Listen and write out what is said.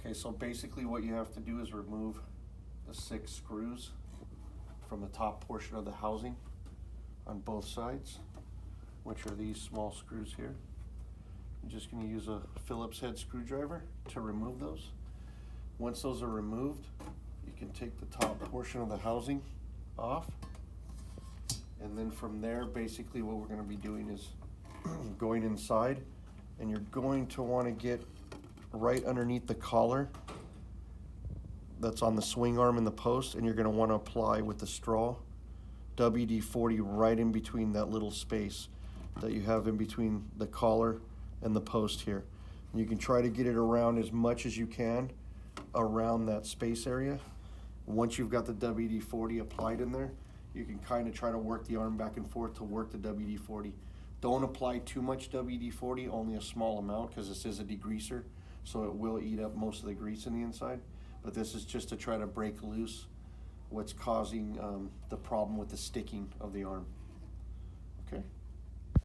Okay, so basically what you have to do is remove the 6 screws from the top portion of the housing on both sides, which are these small screws here. You're just going to use a Phillips head screwdriver to remove those. Once those are removed, you can take the top portion of the housing off, and then from there basically what we're going to be doing is going inside, and you're going to want to get right underneath the collar that's on the swing arm and the post, and you're going to want to apply with the straw WD-40 right in between that little space that you have in between the collar and the post here. And you can try to get it around as much as you can around that space area. Once you've got the WD-40 applied in there, you can kind of try to work the arm back and forth to work the WD-40. Don't apply too much WD-40, only a small amount, because this is a degreaser, so it will eat up most of the grease in the inside. But this is just to try to break loose what's causing the problem with the sticking of the arm. Okay.